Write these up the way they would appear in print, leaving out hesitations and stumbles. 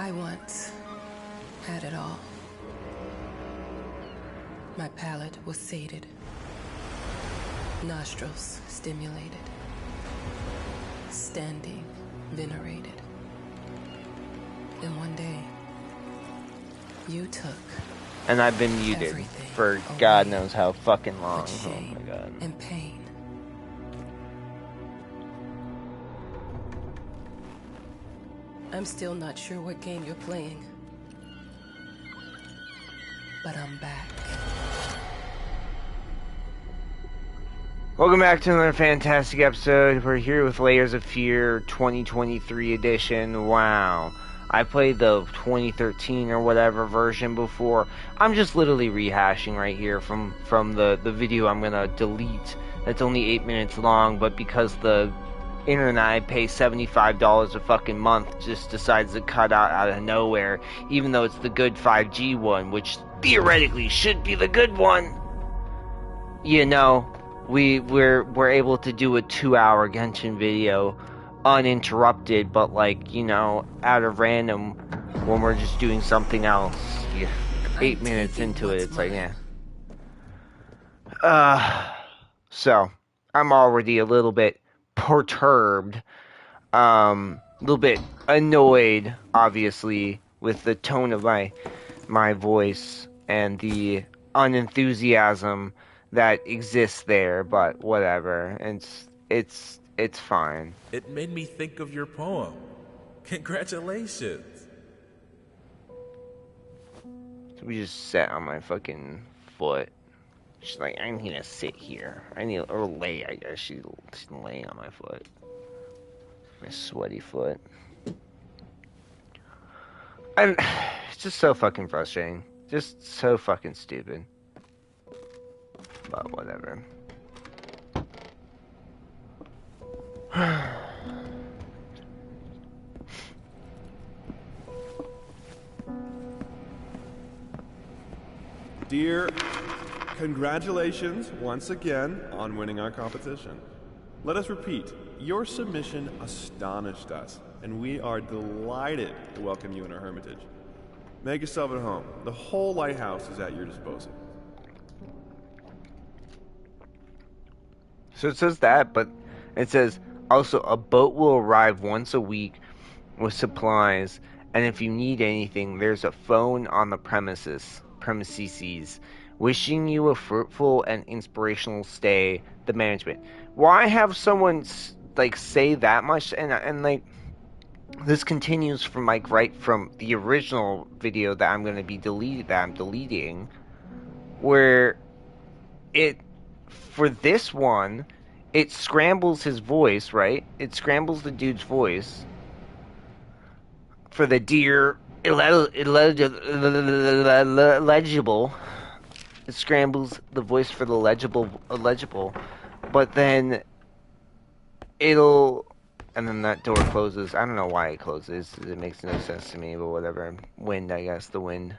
I once had it all. My palate was sated, nostrils stimulated, standing venerated. And one day, you took. And I've been muted for God knows how fucking long. Oh my God. And pain. I'm still not sure what game you're playing, but I'm back. Welcome back to another fantastic episode. We're here with Layers of Fear 2023 edition. Wow. I played the 2013 or whatever version before. I'm just literally rehashing right here from the video I'm gonna delete. That's only 8 minutes long, but because the internet I pay $75 a fucking month just decides to cut out of nowhere, even though it's the good 5G one, which theoretically should be the good one. You know, we're able to do a 2-hour Genshin video uninterrupted, but like, you know, out of random when we're just doing something else. Yeah, 8 minutes into it, it's like, yeah. So I'm already a little bit perturbed, a little bit annoyed, obviously, with the tone of my voice and the unenthusiasm that exists there, but whatever. It's fine. It made me think of your poem. Congratulations. So we just sat on my fucking foot. She's like, I need to sit here. Or lay, I guess. She's laying on my foot. My sweaty foot. And it's just so fucking frustrating. Just so fucking stupid. But whatever. Dear, congratulations once again on winning our competition. Let us repeat, your submission astonished us, and we are delighted to welcome you in our hermitage. Make yourself at home. The whole lighthouse is at your disposal. So it says that, but it says, also, a boat will arrive once a week with supplies, and if you need anything, there's a phone on the premises. Wishing you a fruitful and inspirational stay, the management. Why have someone, like, say that much? And like, this continues from, like, right from the original video that I'm going to be deleting, where for this one, it scrambles his voice, right? It scrambles the dude's voice for the dear legible. It scrambles the voice for the legible, but then and then that door closes. I don't know why it closes. It makes no sense to me, but whatever. Wind, I guess, the wind.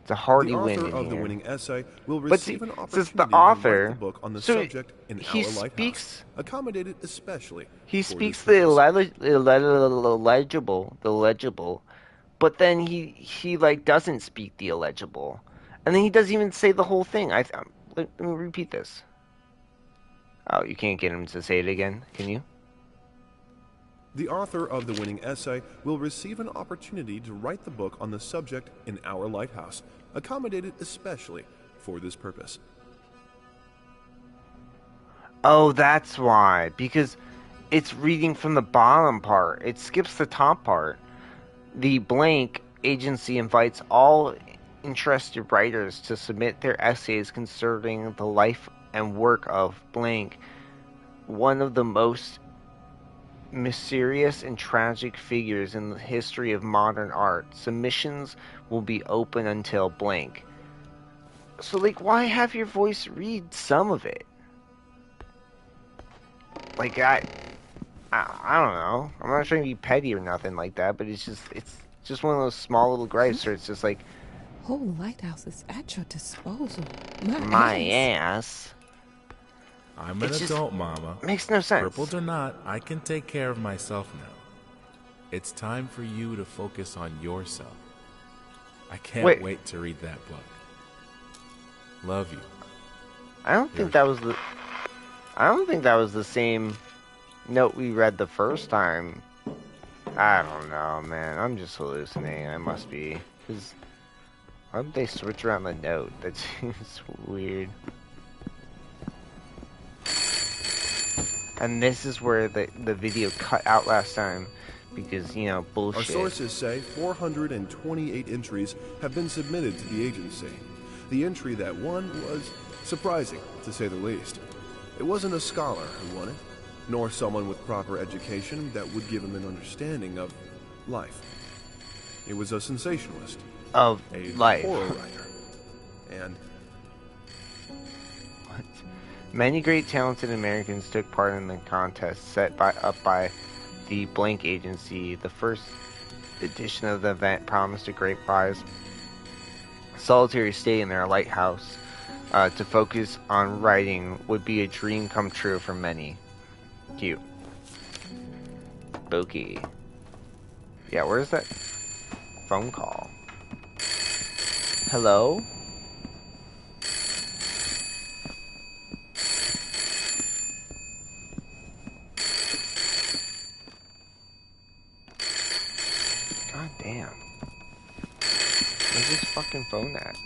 It's a hearty wind in here. The author of the winning essay will But receive an since opportunity the author, to write the book on the subject in he our lighthouse, speaks, accommodated especially. He speaks the legible, but then he like doesn't speak the illegible, and then he doesn't even say the whole thing. Let me repeat this. Oh, you can't get him to say it again, can you? The author of the winning essay will receive an opportunity to write the book on the subject in our lighthouse, accommodated especially for this purpose. Oh, that's why. Because it's reading from the bottom part. It skips the top part. The blank agency invites all interested writers to submit their essays concerning the life and work of blank, one of the most mysterious and tragic figures in the history of modern art. Submissions will be open until blank. So, like, why have your voice read some of it? Like, I don't know. I'm not trying to be petty or nothing like that, but it's just one of those small little gripes where it's just like, whole lighthouse is at your disposal. My ass. I'm an adult, Mama. Makes no sense. Crippled or not, I can take care of myself now. It's time for you to focus on yourself. I can't wait to read that book. Love you. I don't think that was the same note we read the first time. I don't know, man. I'm just hallucinating. I must be. Cause why would they switch around the note? That seems weird. And this is where the video cut out last time. Because, you know, bullshit. Our sources say 428 entries have been submitted to the agency. The entry that won was surprising, to say the least. It wasn't a scholar who won it, nor someone with proper education that would give him an understanding of life. It was a sensationalist. Of a life. horror writer. And... what? Many great talented Americans took part in the contest set up by the Blank Agency. The first edition of the event promised a great prize. Solitary stay in their lighthouse to focus on writing would be a dream come true for many. Cute. Spooky. Yeah, where's that phone call? Hello? God damn. Where's this fucking phone at?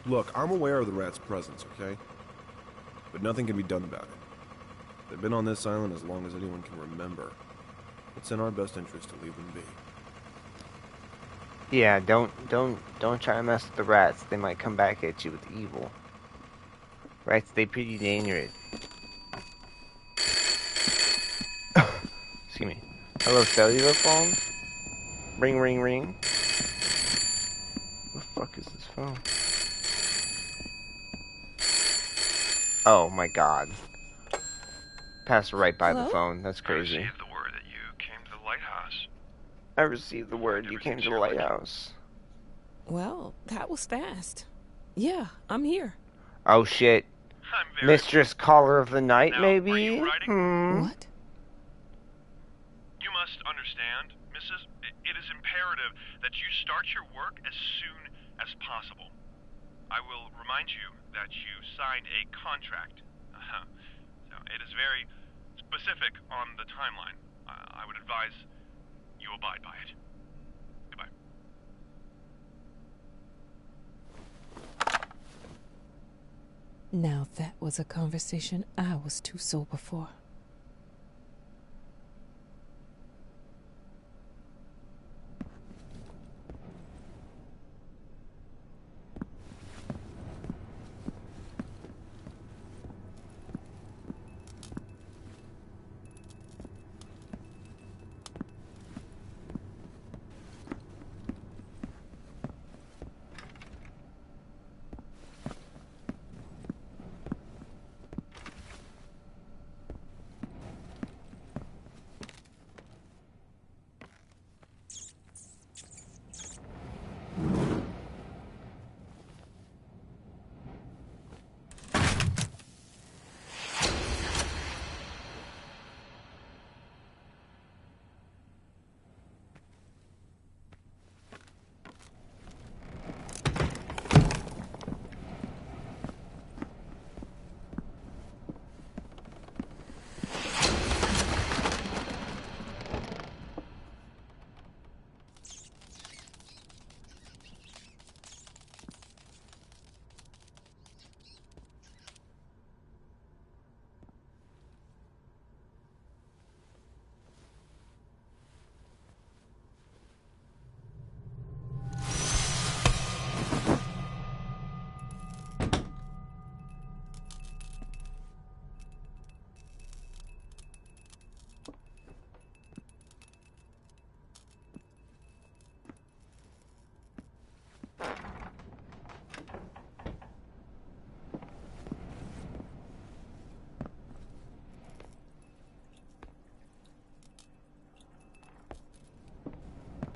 Look, I'm aware of the rat's presence, okay? But nothing can be done about it. They've been on this island as long as anyone can remember. It's in our best interest to leave them be. Yeah, don't try to mess with the rats. They might come back at you with evil. Rats, they pretty dangerous. Excuse me. Hello, cellular phone? Ring, ring, ring. What the fuck is this phone? Oh my god. Passed right by the phone. That's crazy. I received the word that you came to the lighthouse. I received the word you came to the lighthouse. Well, that was fast. Yeah, I'm here. Oh shit. Mistress Caller of the Night, Now, maybe? are you writing? What? You must understand, Mrs. It is imperative that you start your work as soon as possible. I will remind you that you signed a contract. So it is very specific on the timeline. I would advise you abide by it. Goodbye. Now that was a conversation I was too sober for.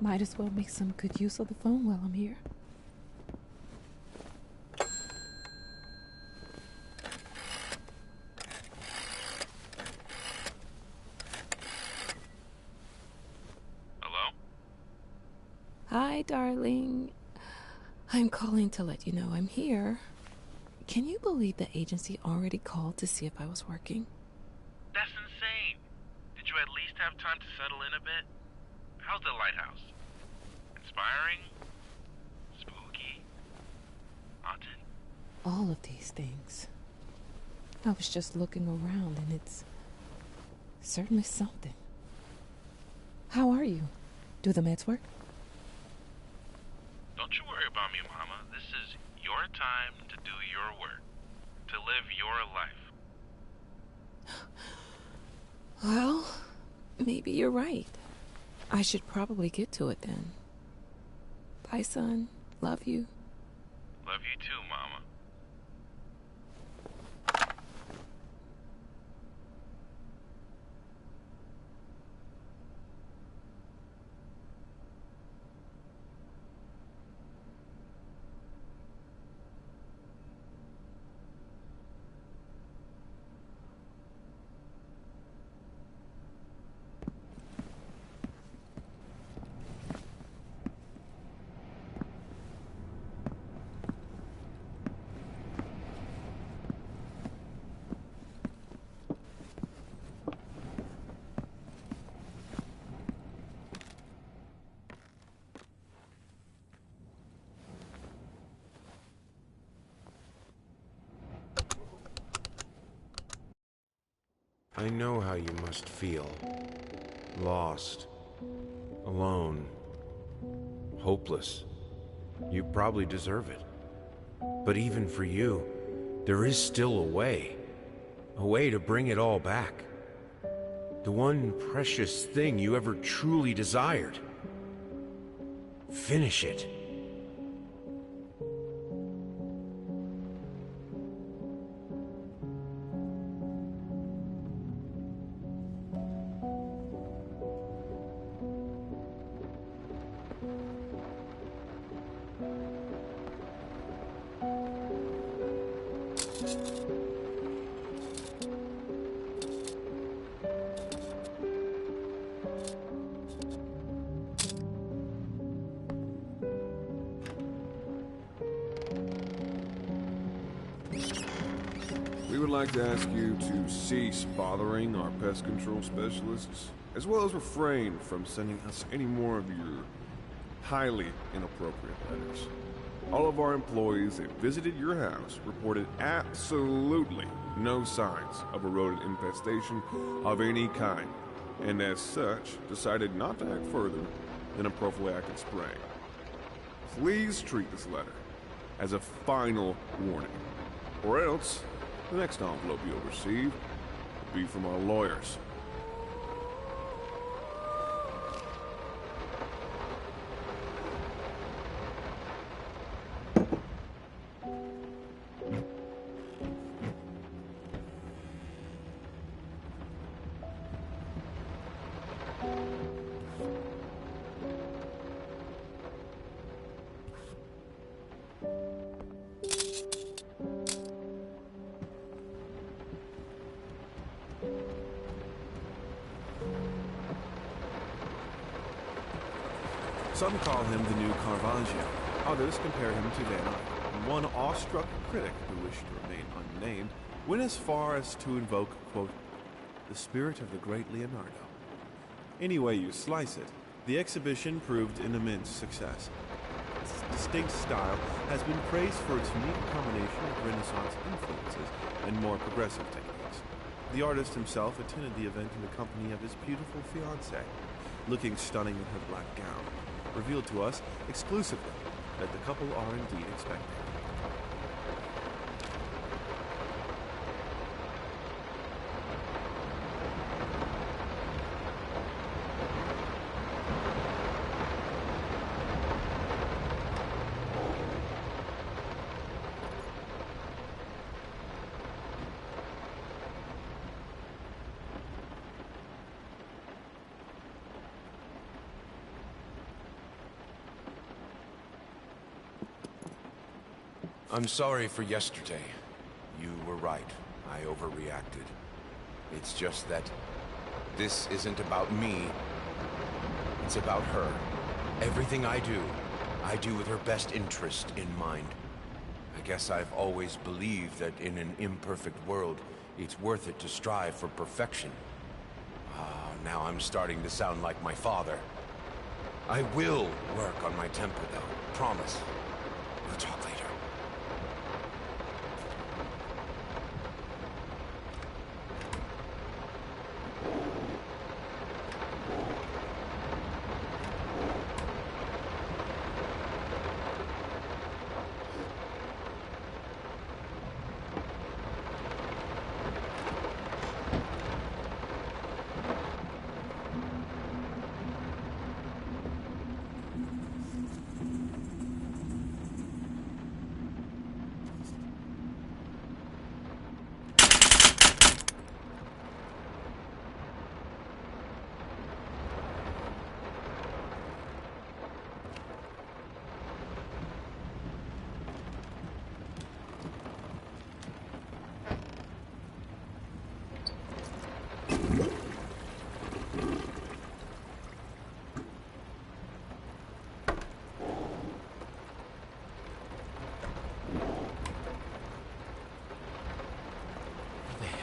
Might as well make some good use of the phone while I'm here. Hello? Hi, darling. I'm calling to let you know I'm here. Can you believe the agency already called to see if I was working? That's insane. Did you at least have time to settle in a bit? How's the lighthouse? Inspiring? Spooky? Haunted? All of these things. I was just looking around and it's certainly something. How are you? Do the meds work? Don't you worry about me, Mama. This is your time to do your work. To live your life. Well, maybe you're right. I should probably get to it then. Bye, son. Love you. Love you too, Mama. I know how you must feel. Lost. Alone. Hopeless. You probably deserve it. But even for you, there is still a way. A way to bring it all back. The one precious thing you ever truly desired. Finish it. We would like to ask you to cease bothering our pest control specialists, as well as refrain from sending us any more of your highly inappropriate letters. All of our employees that visited your house reported absolutely no signs of a rodent infestation of any kind, and as such, decided not to act further than a prophylactic spray. Please treat this letter as a final warning, or else the next envelope you'll receive will be from our lawyers. Some call him the new Caravaggio. Others compare him to Van Eyck. And one awestruck critic who wished to remain unnamed went as far as to invoke, quote, the spirit of the great Leonardo. Any way you slice it, the exhibition proved an immense success. Its distinct style has been praised for its unique combination of Renaissance influences and more progressive techniques. The artist himself attended the event in the company of his beautiful fiancée, looking stunning in her black gown, revealed to us exclusively that the couple are indeed expecting. I'm sorry for yesterday. You were right. I overreacted. It's just that this isn't about me. It's about her. Everything I do with her best interest in mind. I guess I've always believed that in an imperfect world, it's worth it to strive for perfection. Now I'm starting to sound like my father. I will work on my temper, though. Promise. We'll talk later.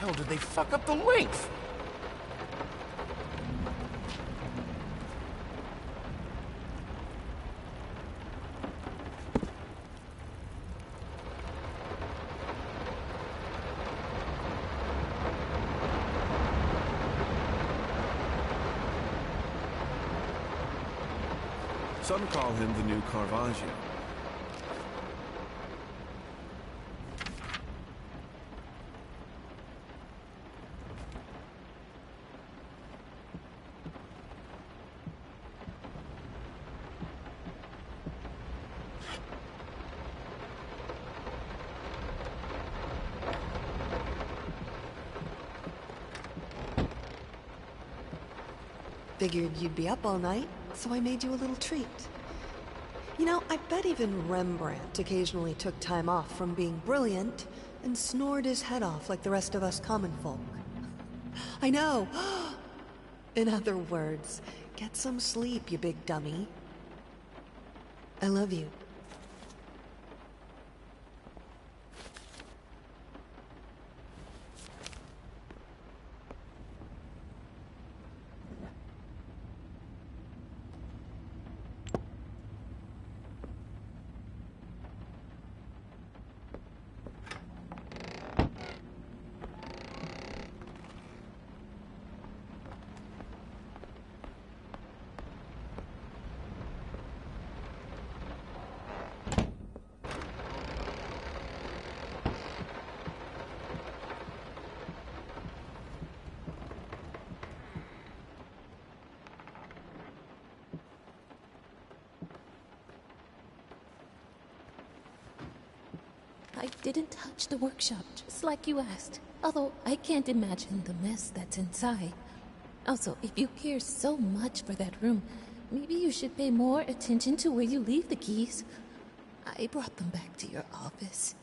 How did they fuck up the length? Some call him the new Caravaggio. Figured you'd be up all night, so I made you a little treat. You know, I bet even Rembrandt occasionally took time off from being brilliant and snored his head off like the rest of us common folk. I know! In other words, get some sleep, you big dummy. I love you. I didn't touch the workshop, just like you asked. Although I can't imagine the mess that's inside. Also, if you care so much for that room, maybe you should pay more attention to where you leave the keys. I brought them back to your office.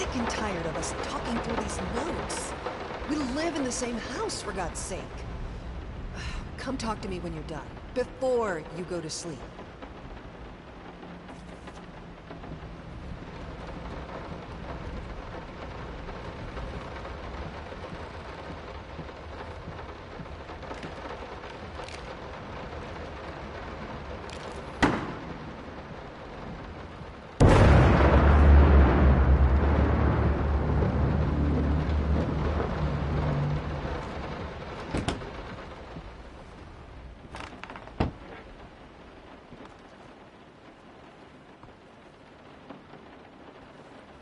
sick and tired of us talking through these notes. We live in the same house, for God's sake. Come talk to me when you're done, before you go to sleep.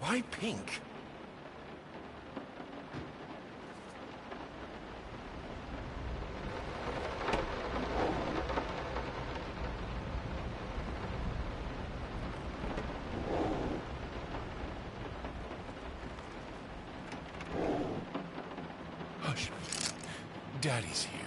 Why pink? Hush. Daddy's here.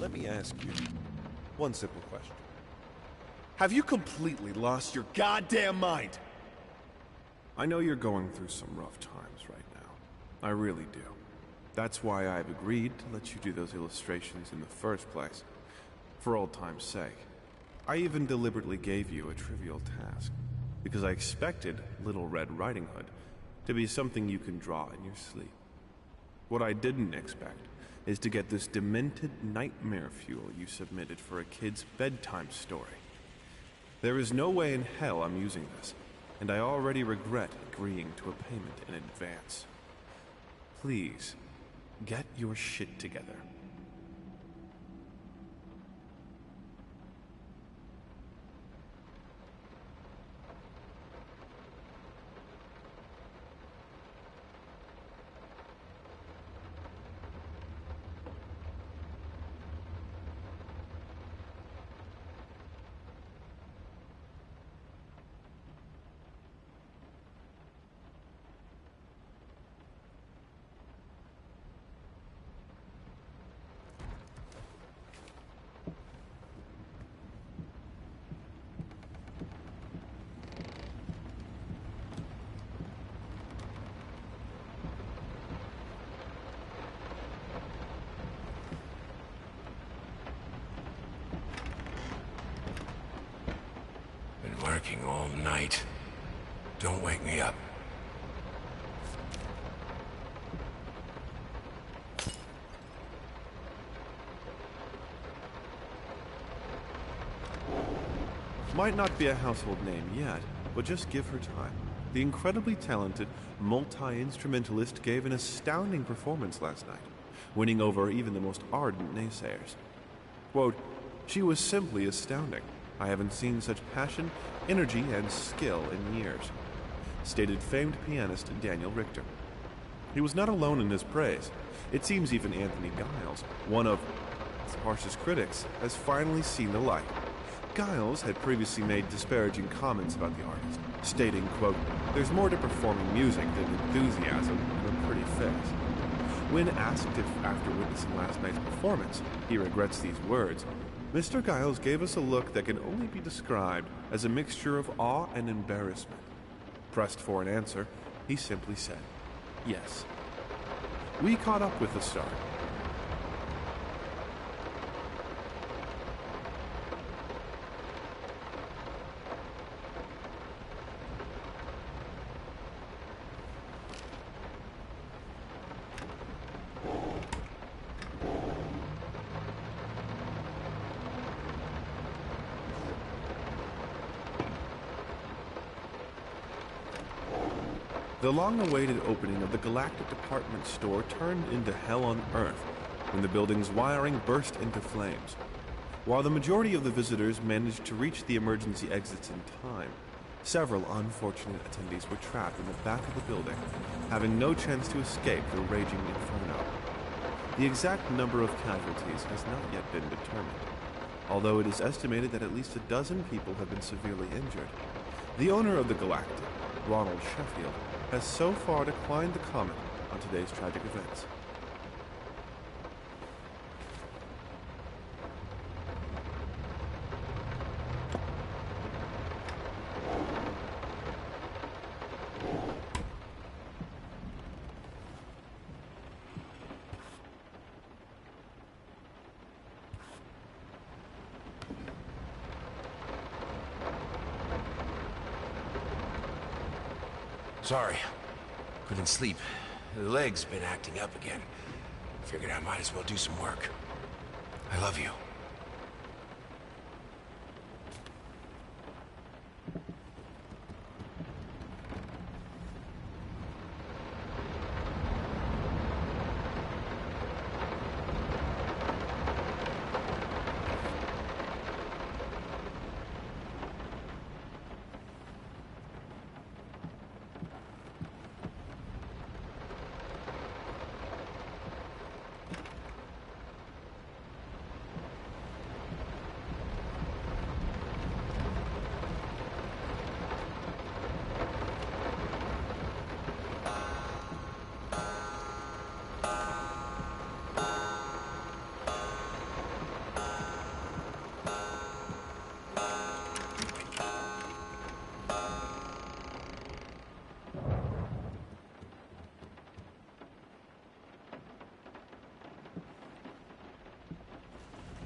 Let me ask you one simple question. Have you completely lost your goddamn mind? I know you're going through some rough times right now. I really do. That's why I've agreed to let you do those illustrations in the first place. For old time's sake. I even deliberately gave you a trivial task, because I expected Little Red Riding Hood to be something you can draw in your sleep. What I didn't expect is to get this demented nightmare fuel you submitted for a kid's bedtime story. There is no way in hell I'm using this, and I already regret agreeing to a payment in advance. Please, get your shit together. Working all night. Don't wake me up. Might not be a household name yet, but just give her time. The incredibly talented multi-instrumentalist gave an astounding performance last night, winning over even the most ardent naysayers. Quote, "She was simply astounding. I haven't seen such passion, energy, and skill in years," stated famed pianist Daniel Richter. He was not alone in his praise. It seems even Anthony Giles, one of its harshest critics, has finally seen the light. Giles had previously made disparaging comments about the artist, stating, quote, "There's more to performing music than enthusiasm and a pretty face." When asked if, after witnessing last night's performance, he regrets these words, Mr. Giles gave us a look that can only be described as a mixture of awe and embarrassment. Pressed for an answer, he simply said, "Yes." We caught up with the star. The long-awaited opening of the Galactic Department store turned into hell on Earth when the building's wiring burst into flames. While the majority of the visitors managed to reach the emergency exits in time, several unfortunate attendees were trapped in the back of the building, having no chance to escape the raging inferno. The exact number of casualties has not yet been determined, although it is estimated that at least a dozen people have been severely injured. The owner of the Galactic, Ronald Sheffield, has so far declined to comment on today's tragic events. Sorry. Couldn't sleep. The leg's been acting up again. Figured I might as well do some work. I love you.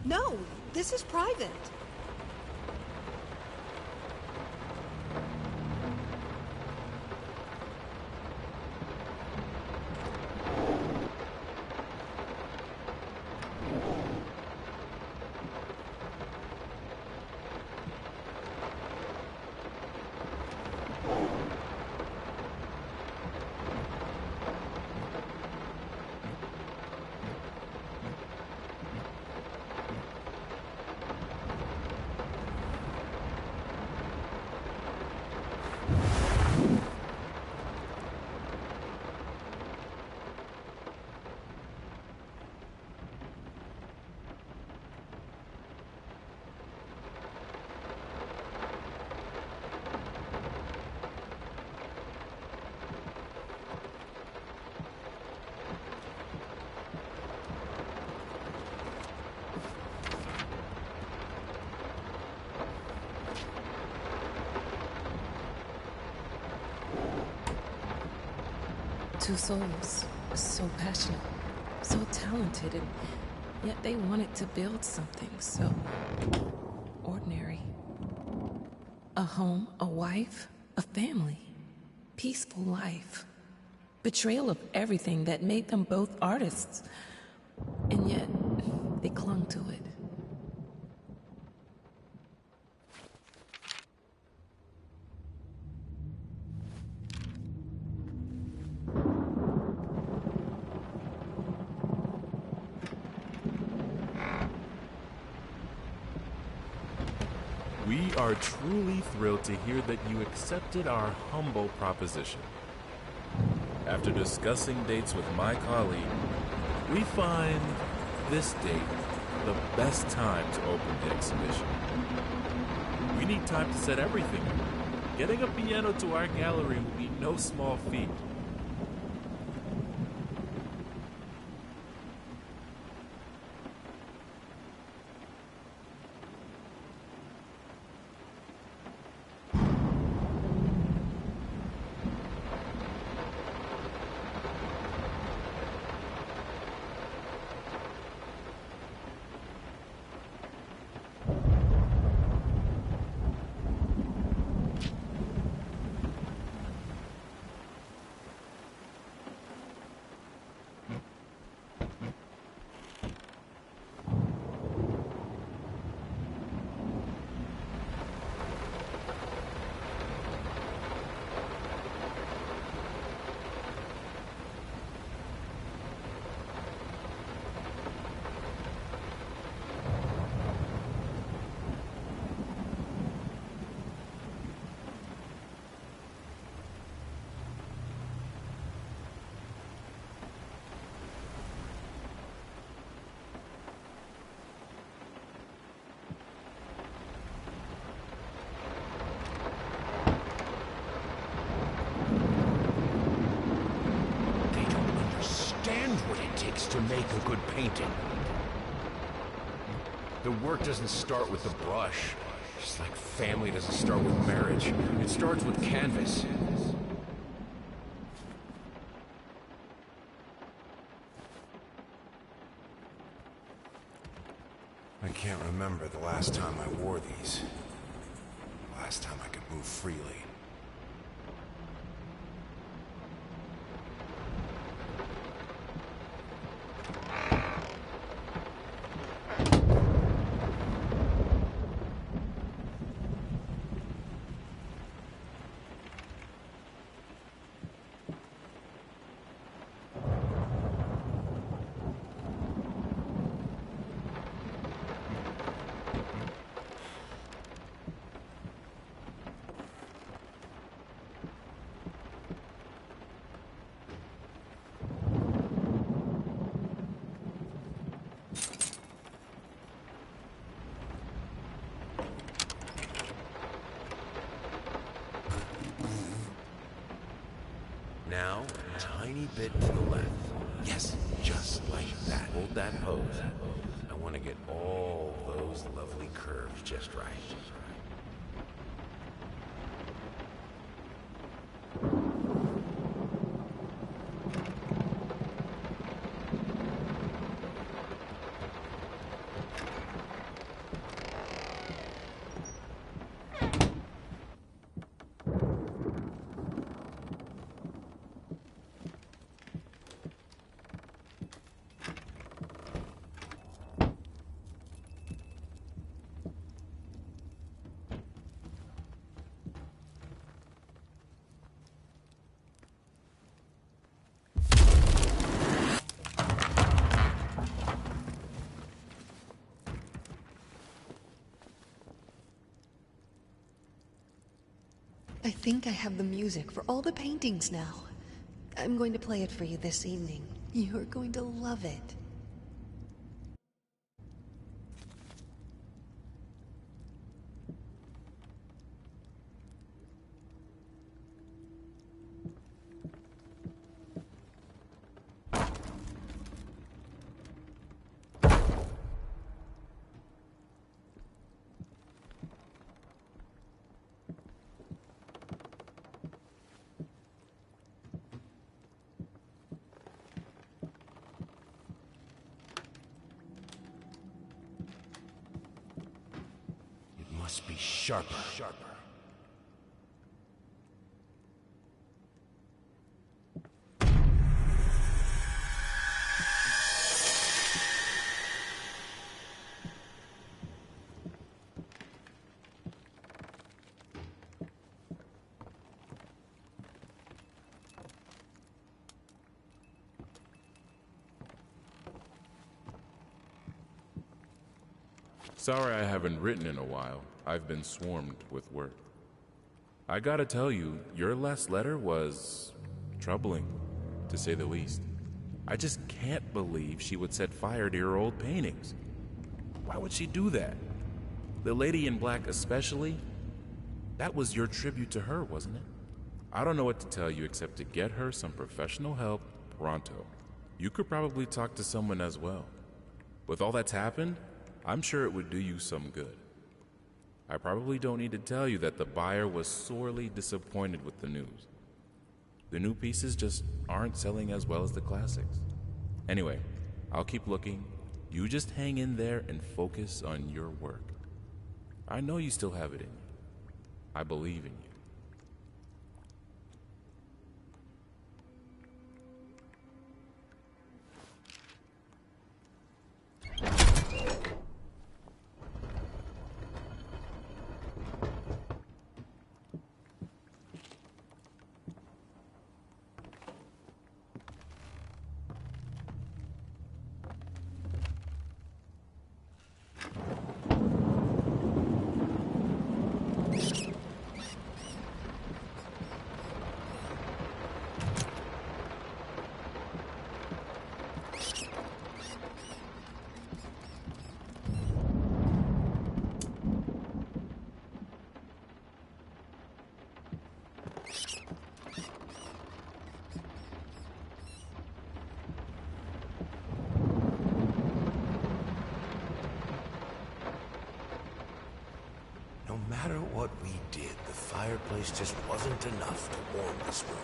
No, this is private. Two souls, so passionate, so talented, and yet they wanted to build something so ordinary. A home, a wife, a family, peaceful life. Betrayal of everything that made them both artists, and yet they clung to it. We are truly thrilled to hear that you accepted our humble proposition. After discussing dates with my colleague, we find this date the best time to open the exhibition. We need time to set everything up. Getting a piano to our gallery will be no small feat. takes to make a good painting. The work doesn't start with the brush. Just like family doesn't start with marriage. It starts with canvas. I can't remember the last time I wore these. Last time I could move freely. Now, a tiny bit to the left. Yes, just like that. Hold that pose. I want to get all those lovely curves just right. I think I have the music for all the paintings now. I'm going to play it for you this evening. You're going to love it. Must be sharper. Sorry I haven't written in a while. I've been swarmed with work. I gotta tell you, your last letter was troubling, to say the least. I just can't believe she would set fire to your old paintings. Why would she do that? The lady in black especially? That was your tribute to her, wasn't it? I don't know what to tell you except to get her some professional help pronto. You could probably talk to someone as well. With all that's happened, I'm sure it would do you some good. I probably don't need to tell you that the buyer was sorely disappointed with the news. The new pieces just aren't selling as well as the classics. Anyway, I'll keep looking. You just hang in there and focus on your work. I know you still have it in you. I believe in you. matter what we did, the fireplace just wasn't enough to warm this room.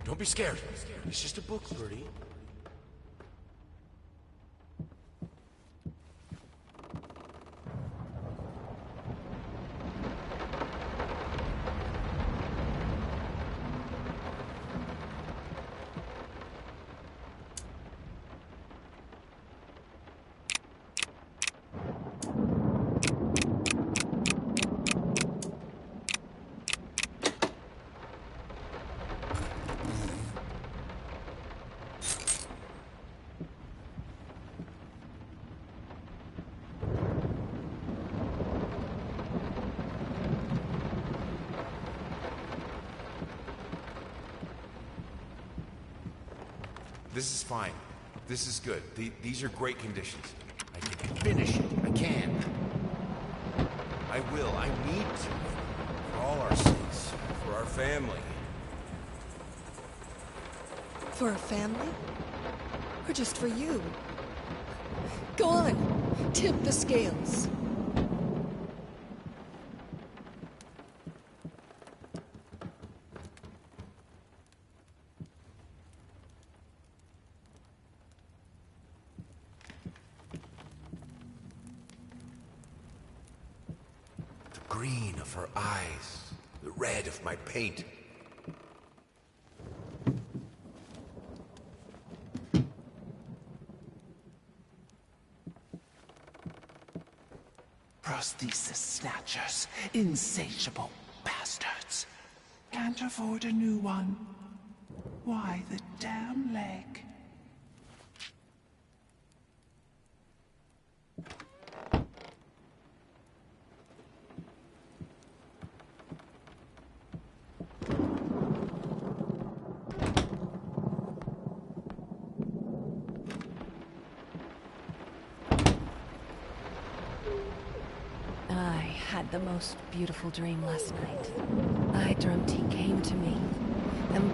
Don't be scared. It's just a book, Birdie. This is fine. This is good. These are great conditions. I can finish it. I can. I will. I need to. For all our sakes. For our family. For a family? Or just for you? Go on. Tip the scales. Green of her eyes, the red of my paint. Prosthesis snatchers, insatiable bastards. Can't afford a new one. Why the damn leg? I had the most beautiful dream last night. I dreamt he came to me, and...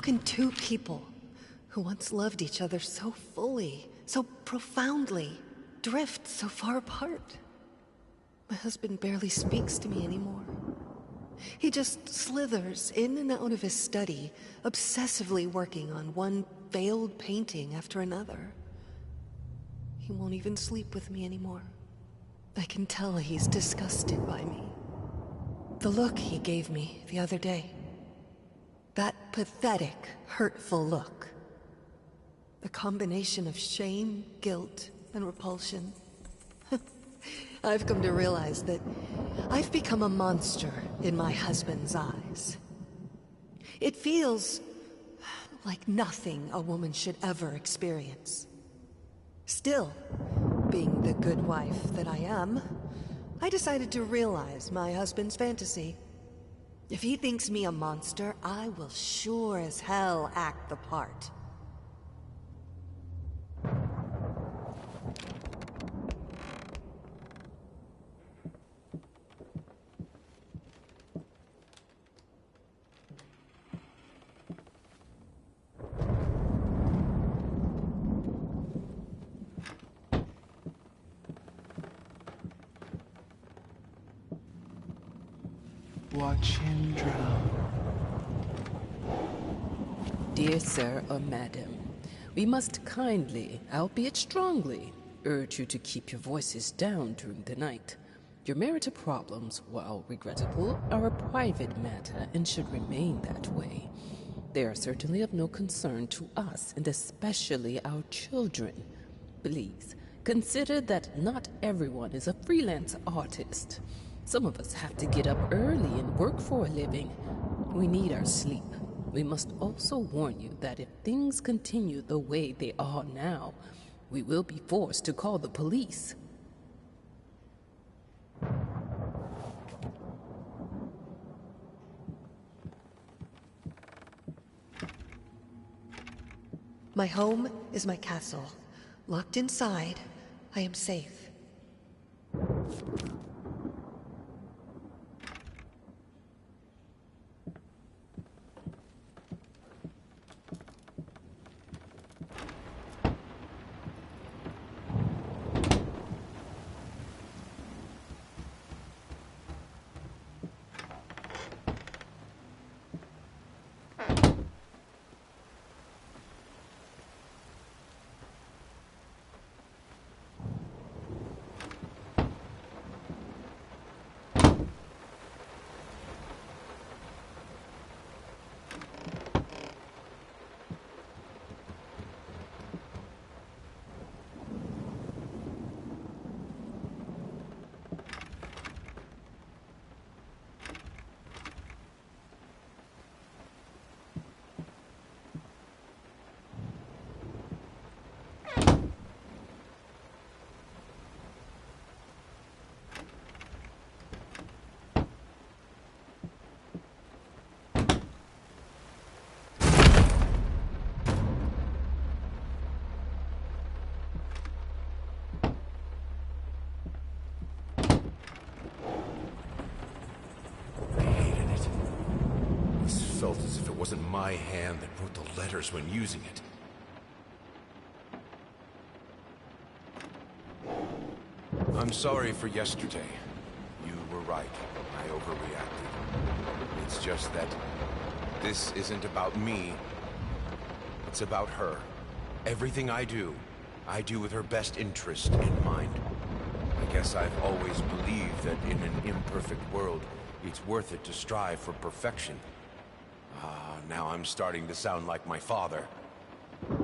can two people who once loved each other so fully, so profoundly, drift so far apart? My husband barely speaks to me anymore. He just slithers in and out of his study, obsessively working on one failed painting after another. He won't even sleep with me anymore. I can tell he's disgusted by me. The look he gave me the other day. That pathetic, hurtful look. The combination of shame, guilt, and repulsion. I've come to realize that I've become a monster in my husband's eyes. It feels like nothing a woman should ever experience. Still, being the good wife that I am, I decided to realize my husband's fantasy. If he thinks me a monster, I will sure as hell act the part. Watch him drown. Dear sir or madam, we must kindly, albeit strongly, urge you to keep your voices down during the night. Your marital problems, while regrettable, are a private matter and should remain that way. They are certainly of no concern to us, and especially our children. Please, consider that not everyone is a freelance artist. Some of us have to get up early and work for a living. We need our sleep. We must also warn you that if things continue the way they are now, we will be forced to call the police. My home is my castle. Locked inside, I am safe. Felt as if it wasn't my hand that wrote the letters when using it. I'm sorry for yesterday. You were right. I overreacted. It's just that this isn't about me. It's about her. Everything I do with her best interest in mind. I guess I've always believed that in an imperfect world, it's worth it to strive for perfection. Now I'm starting to sound like my father.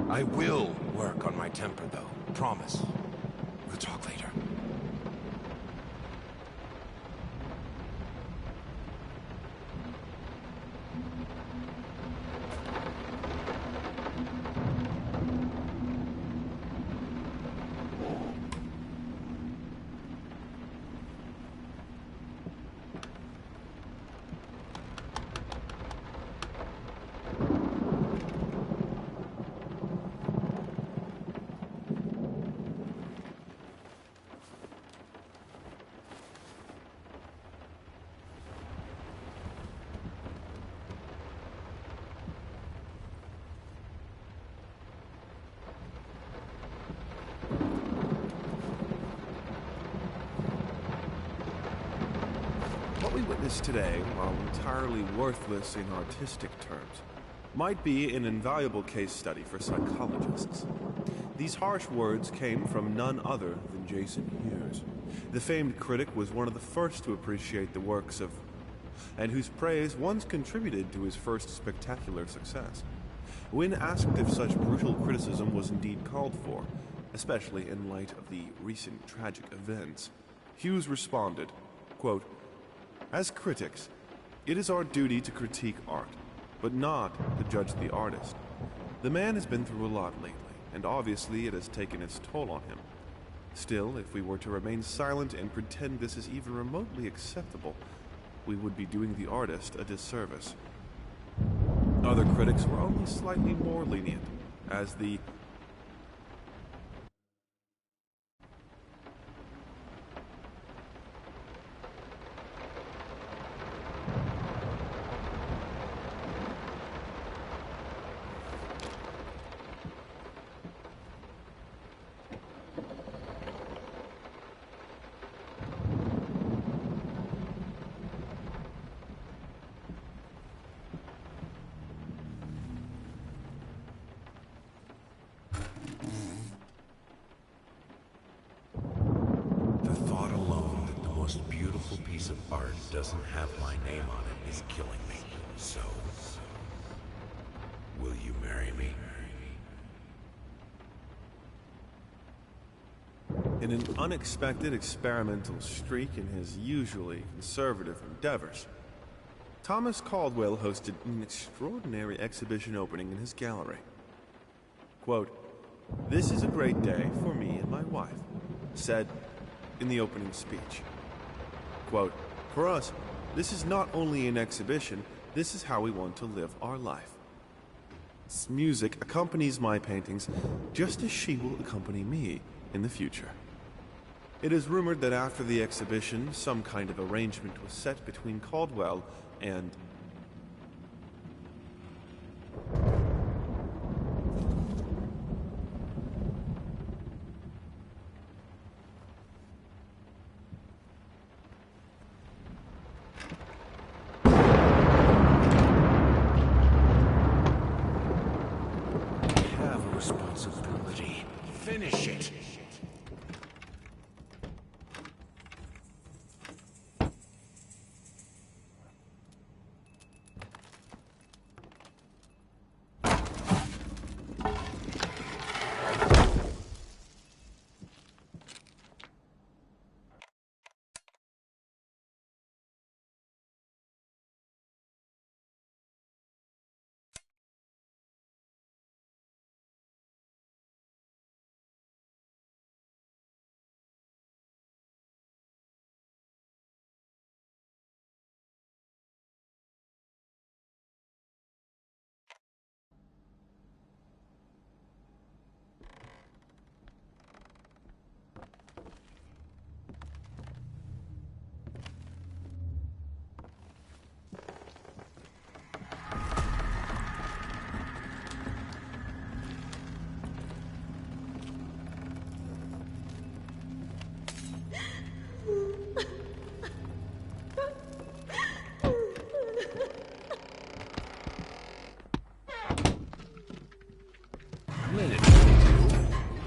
I will work on my temper, though. Promise. We'll talk later. What we witnessed today, while entirely worthless in artistic terms, might be an invaluable case study for psychologists. These harsh words came from none other than Jason Hughes. The famed critic was one of the first to appreciate the works of, and whose praise once contributed to his first spectacular success. When asked if such brutal criticism was indeed called for, especially in light of the recent tragic events, Hughes responded, quote, "As critics, it is our duty to critique art, but not to judge the artist. The man has been through a lot lately, and obviously it has taken its toll on him. Still, if we were to remain silent and pretend this is even remotely acceptable, we would be doing the artist a disservice." Other critics were only slightly more lenient, as the The thought alone that the most beautiful piece of art doesn't have my name on it is killing me. So, will you marry me? in an unexpected experimental streak in his usually conservative endeavors, Thomas Caldwell hosted an extraordinary exhibition opening in his gallery. Quote, "This is a great day for me and my wife," said in the opening speech. Quote, "For us, this is not only an exhibition, this is how we want to live our life. This music accompanies my paintings just as she will accompany me in the future." It is rumored that after the exhibition, some kind of arrangement was set between Caldwell and Have a responsibility. Finish it.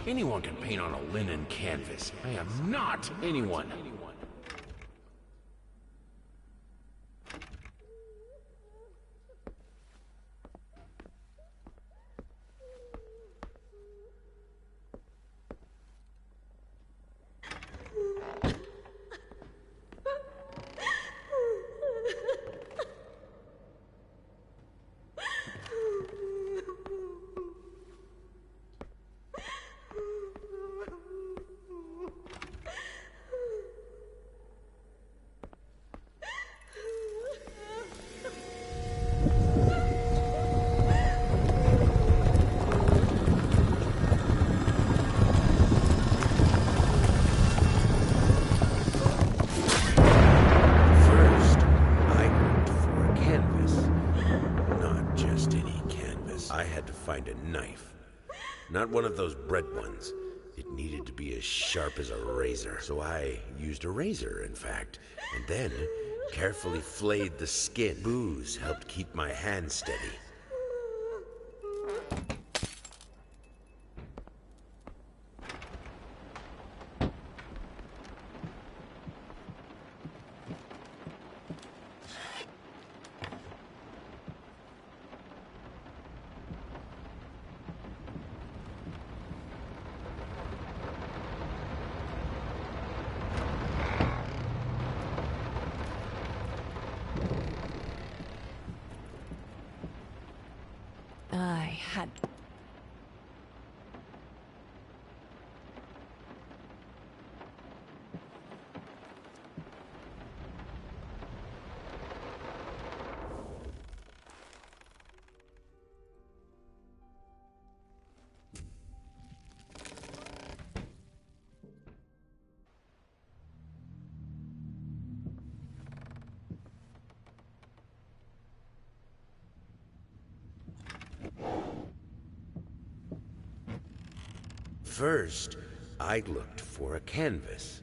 Anyone can paint on a linen canvas. I am not anyone. Find a knife. Not one of those bread ones. It needed to be as sharp as a razor. So I used a razor, in fact. And then Carefully flayed the skin. Booze helped keep my hand steady. I had... First, I looked for a canvas.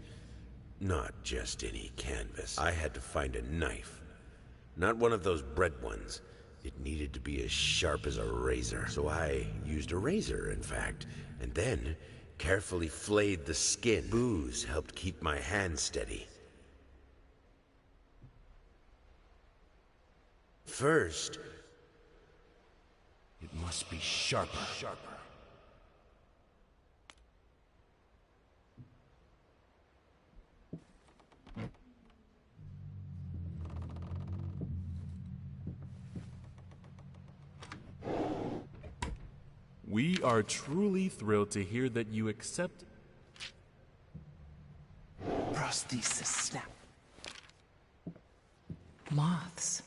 Not just any canvas. I had to find a knife. Not one of those bread ones. It needed to be as sharp as a razor. So I used a razor, in fact, and then carefully flayed the skin. Booze helped keep my hand steady. First, It must be sharper. We are truly thrilled to hear that you accept. Prosthesis snap. Moths,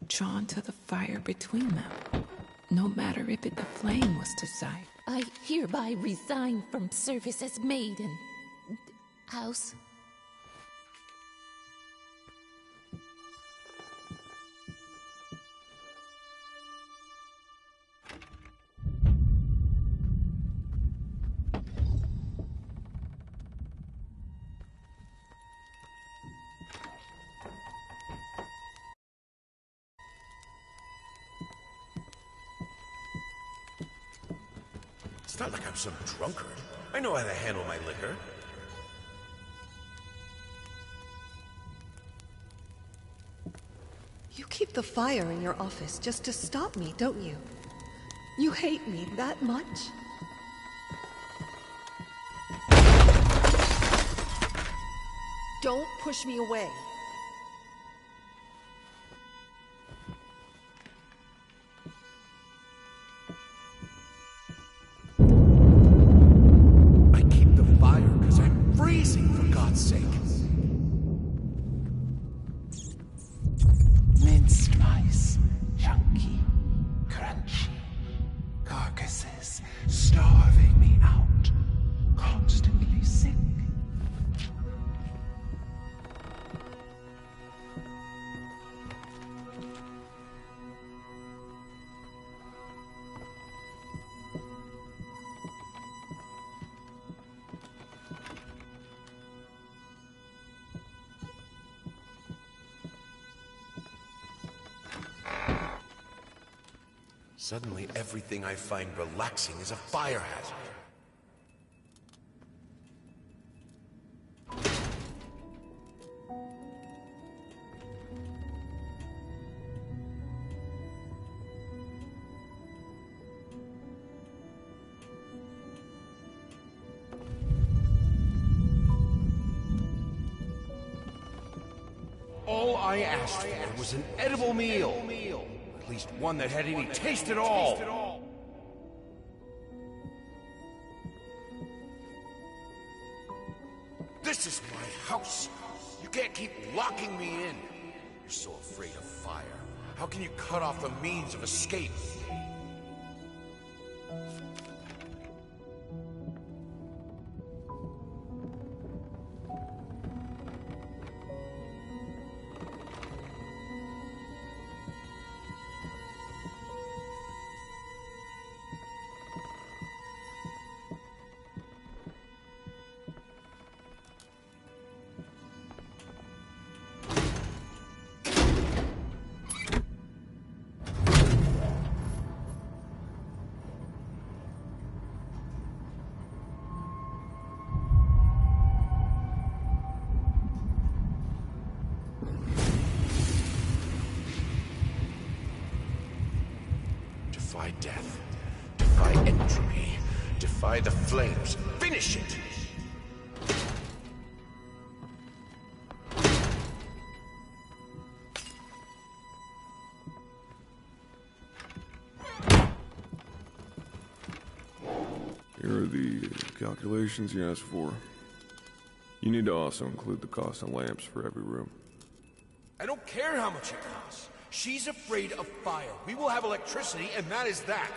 drawn to the fire between them, no matter if it the flame was desired. I hereby resign from service as maid in house. it's not like I'm some drunkard. I know how to handle my liquor. You keep the fire in your office just to stop me, don't you? You hate me that much? Don't push me away. I keep the fire because I'm freezing, for God's sake. Minced mice. Chunky. Crunchy. Carcasses. Starving me out. Constantly sick. Suddenly, everything I find relaxing is a fire hazard. All I asked for was an edible meal. At least one that had any taste at all. This is my house. You can't keep locking me in. You're so afraid of fire. How can you cut off the means of escape? Defy death. Defy entropy. Defy the flames. Finish it! Here are the calculations you asked for. You need to also include the cost of lamps for every room. I don't care how much it costs. She's afraid of fire. We will have electricity, and that is that.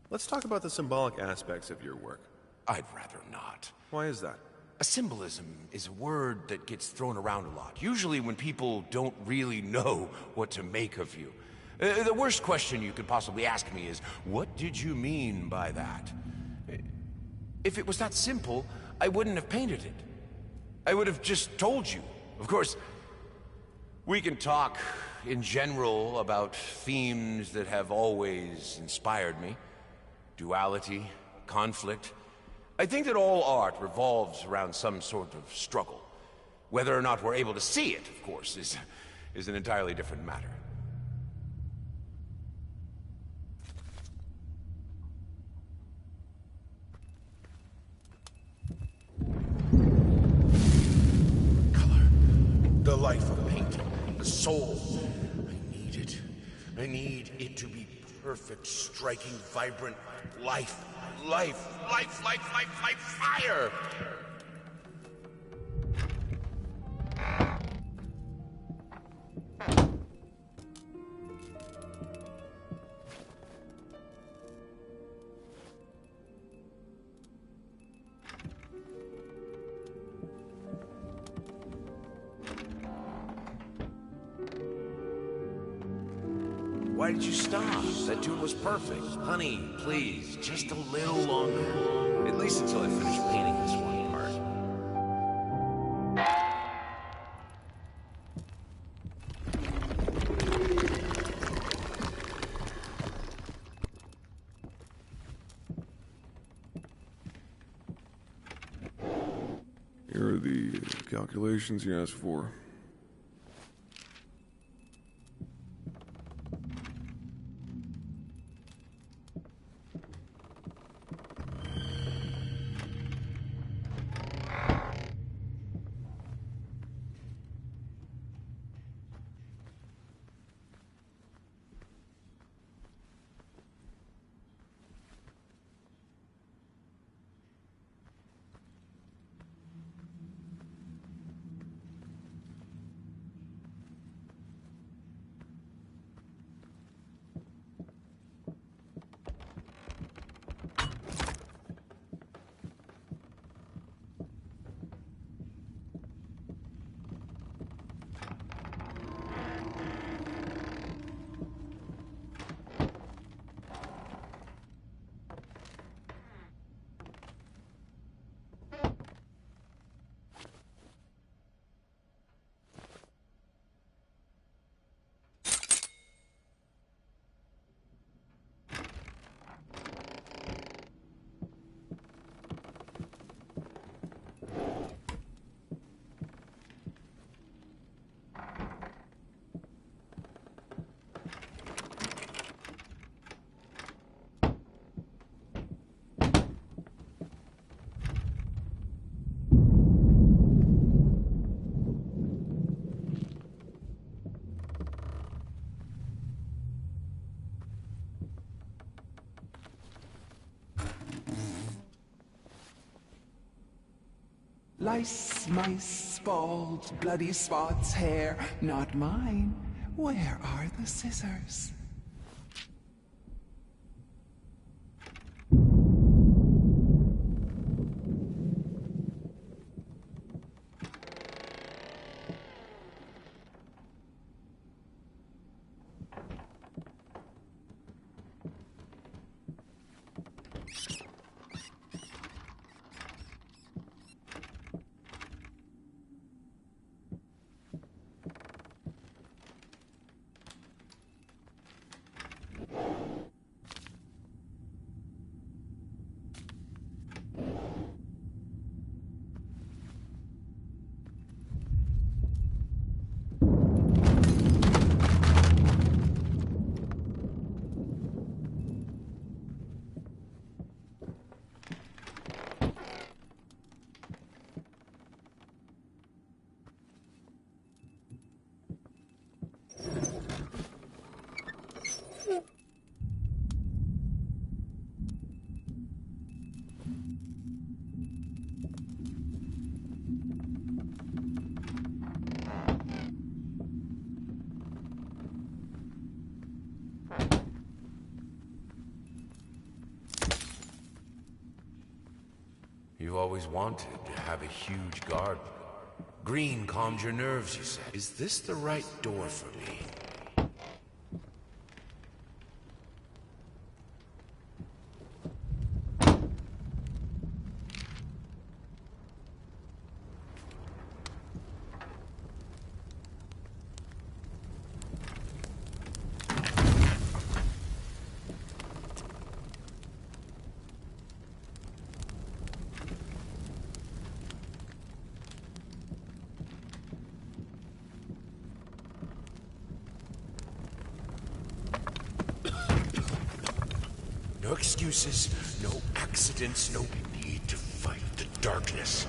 Let's talk about the symbolic aspects of your work. I'd rather not. Why is that? A symbolism is a word that gets thrown around a lot, usually when people don't really know what to make of you. The worst question you could possibly ask me is, what did you mean by that? If it was that simple, I wouldn't have painted it. I would have just told you. Of course, we can talk in general about themes that have always inspired me. Duality, conflict. I think that all art revolves around some sort of struggle. Whether or not we're able to see it, of course, is an entirely different matter. Color. The life of painting. The soul. I need it. I need it to be perfect, striking, vibrant life. Life, life, life, life, life, fire! Why did you stop? That tune was perfect. Honey, please, just a little longer. At least until I finish painting this one part. Here are the calculations you asked for. Lice, mice, bald, bloody spots, hair, not mine. Where are the scissors? You always wanted to have a huge garden. Green calmed your nerves, you said. Is this the right door for me? No excuses, no accidents, no need to fight the darkness.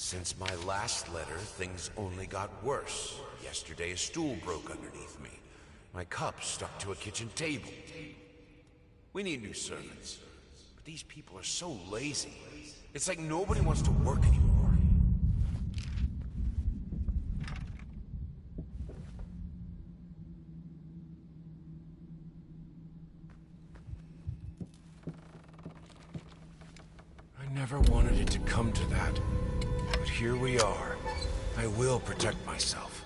Since my last letter, things only got worse. Yesterday, a stool broke underneath me. My cup stuck to a kitchen table. We need new servants. But these people are so lazy. It's like nobody wants to work anymore. I never wanted it to come to that. But here we are. I will protect myself.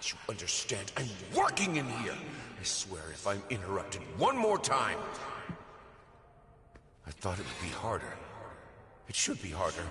You understand? I'm working in here! I swear if I'm interrupted one more time... I thought it would be harder. It should be harder.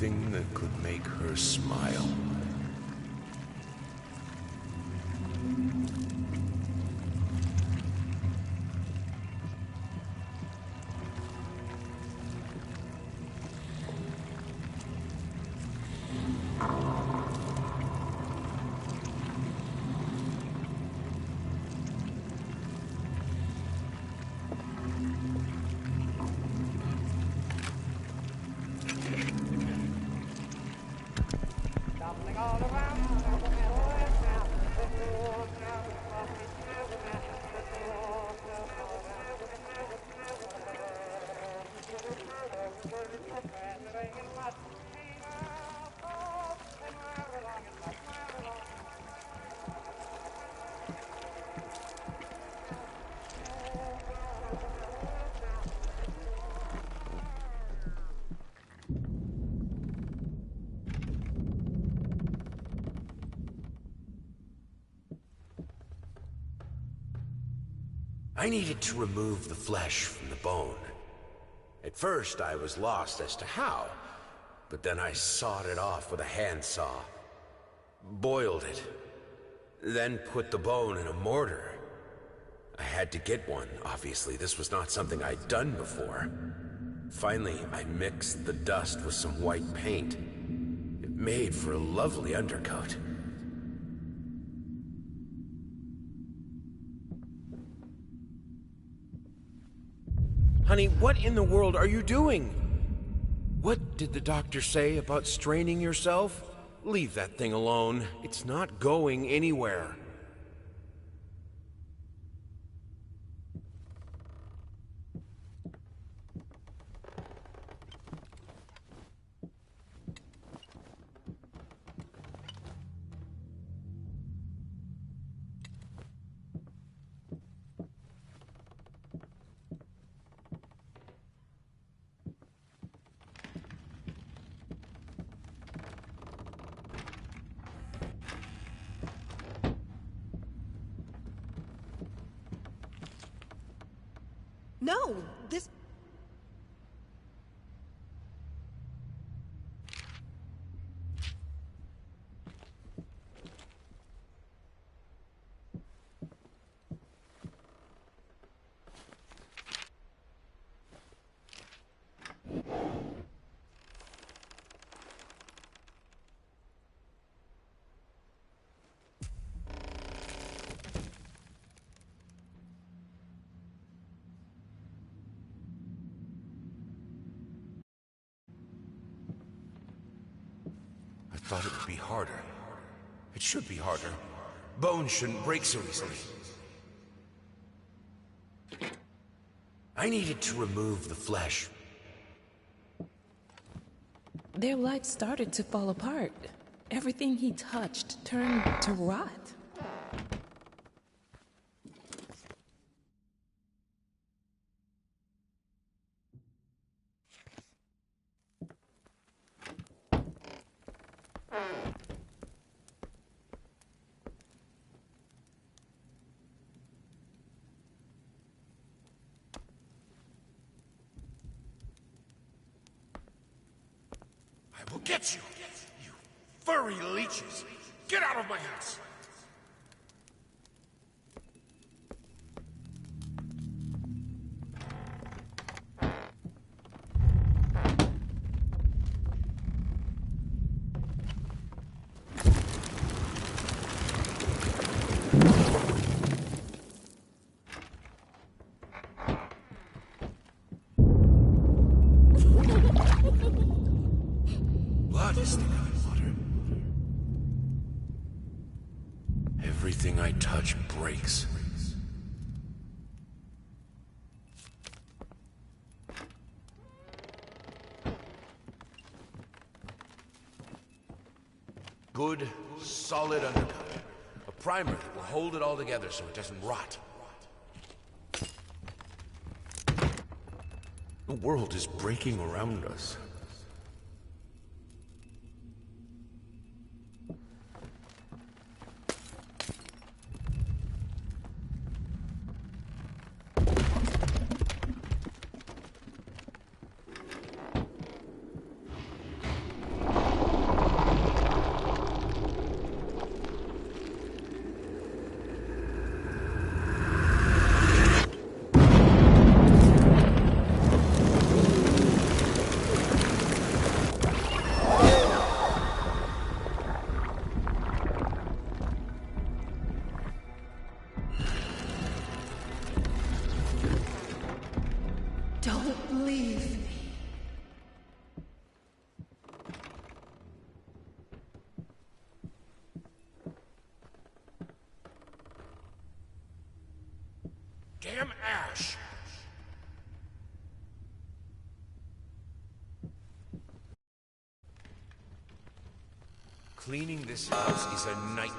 anything that could make her smile. I needed to remove the flesh from the bone. At first, I was lost as to how, but then I sawed it off with a handsaw, boiled it, then put the bone in a mortar. I had to get one, obviously. This was not something I'd done before. Finally, I mixed the dust with some white paint. It made for a lovely undercoat. Honey, what in the world are you doing? What did the doctor say about straining yourself? Leave that thing alone. It's not going anywhere. No, this... I thought it would be harder. It should be harder. Bones shouldn't break so easily. I needed to remove the flesh. Their life started to fall apart. Everything he touched turned to rot. I will get you, you furry leeches! Get out of my house! Blood is thicker than water. Everything I touch breaks. Good, solid undercoat. A primer that will hold it all together so it doesn't rot. The world is breaking around us. leave me. Damn Ash! Cleaning this house is a nightmare.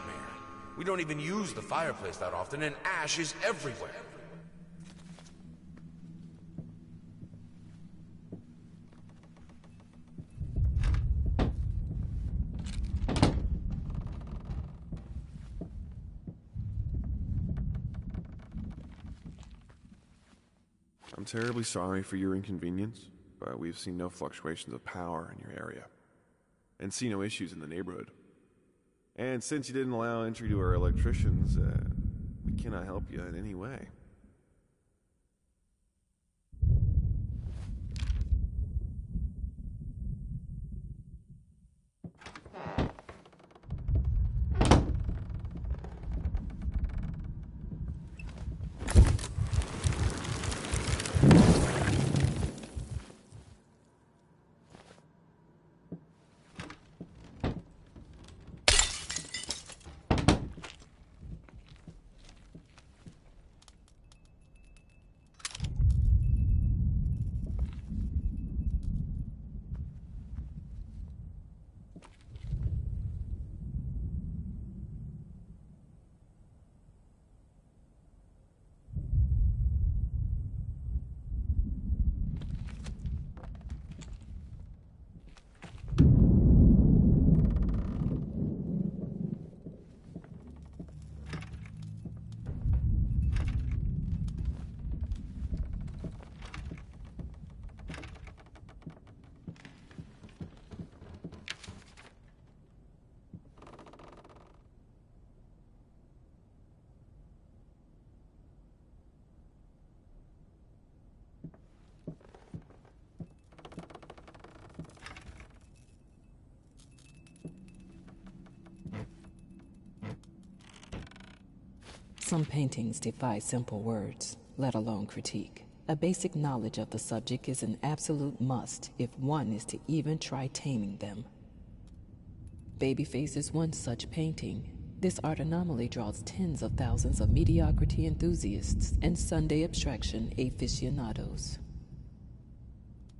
We don't even use the fireplace that often, and ash is everywhere. I'm terribly sorry for your inconvenience, but we've seen no fluctuations of power in your area, and see no issues in the neighborhood. And since you didn't allow entry to our electricians, we cannot help you in any way. Some paintings defy simple words, let alone critique. A basic knowledge of the subject is an absolute must if one is to even try taming them. Babyface is one such painting. This art anomaly draws tens of thousands of mediocrity enthusiasts and Sunday abstraction aficionados.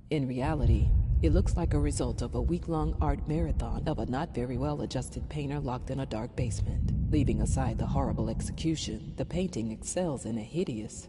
In reality, it looks like a result of a week-long art marathon of a not very well-adjusted painter locked in a dark basement. Leaving aside the horrible execution, the painting excels in a hideous,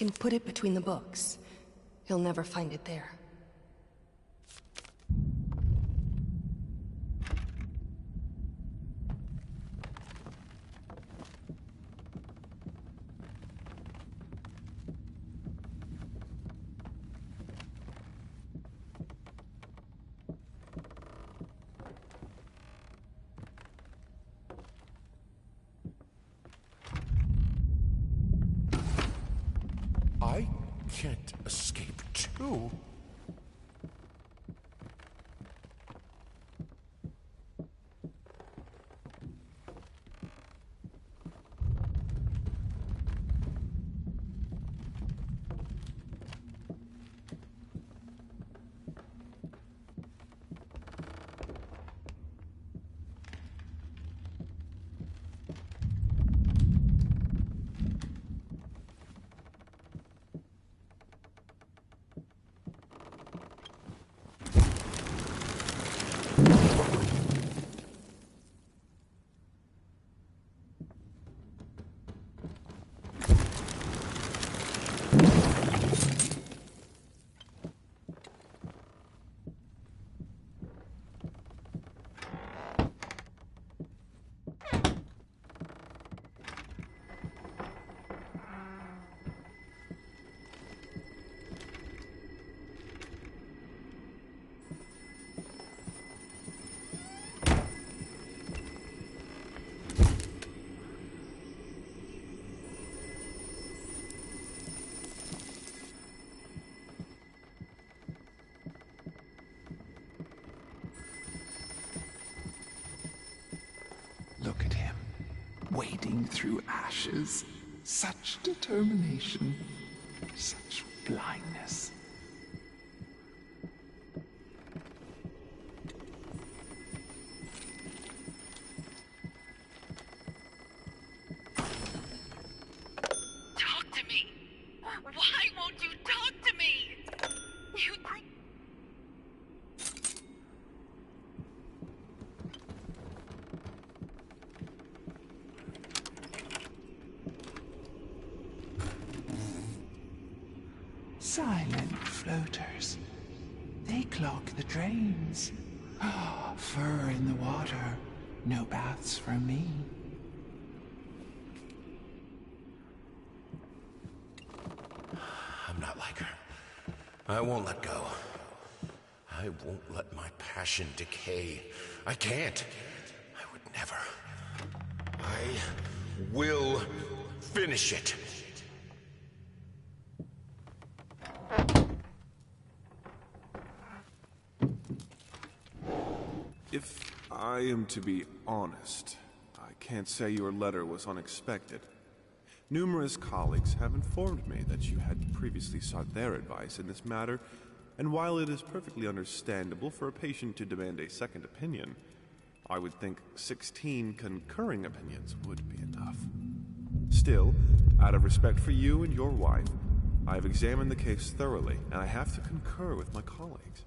can put it between the books. He'll never find it there. I can't escape too. Look at him, wading through ashes. Such determination, such blindness. Talk to me! Why won't you talk to me? You... Silent floaters. They clog the drains. Fur in the water. No baths for me. I'm not like her. I won't let go. I won't let my passion decay. I can't. I would never. I will finish it. If I am to be honest, I can't say your letter was unexpected. Numerous colleagues have informed me that you had previously sought their advice in this matter, and while it is perfectly understandable for a patient to demand a second opinion, I would think 16 concurring opinions would be enough. Still, out of respect for you and your wife, I have examined the case thoroughly, and I have to concur with my colleagues.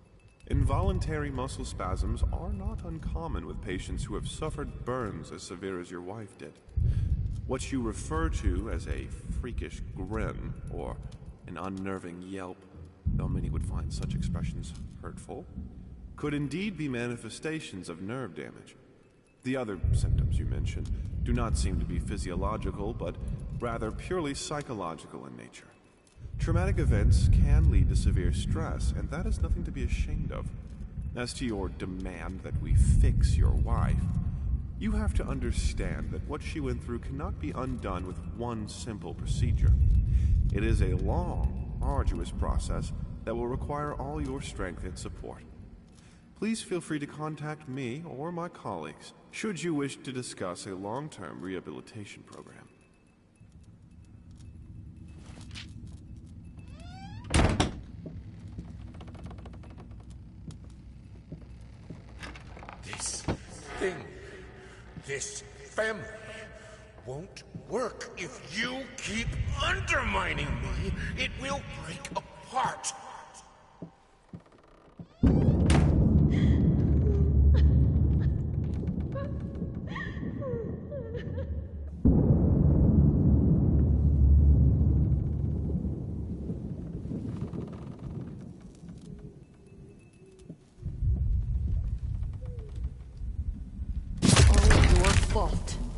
Involuntary muscle spasms are not uncommon with patients who have suffered burns as severe as your wife did. What you refer to as a freakish grin or an unnerving yelp, though many would find such expressions hurtful, could indeed be manifestations of nerve damage. The other symptoms you mentioned do not seem to be physiological, but rather purely psychological in nature. Traumatic events can lead to severe stress, and that is nothing to be ashamed of. As to your demand that we fix your wife, you have to understand that what she went through cannot be undone with one simple procedure. It is a long, arduous process that will require all your strength and support. Please feel free to contact me or my colleagues should you wish to discuss a long-term rehabilitation program. This family won't work if you keep undermining me. It will break apart. fault.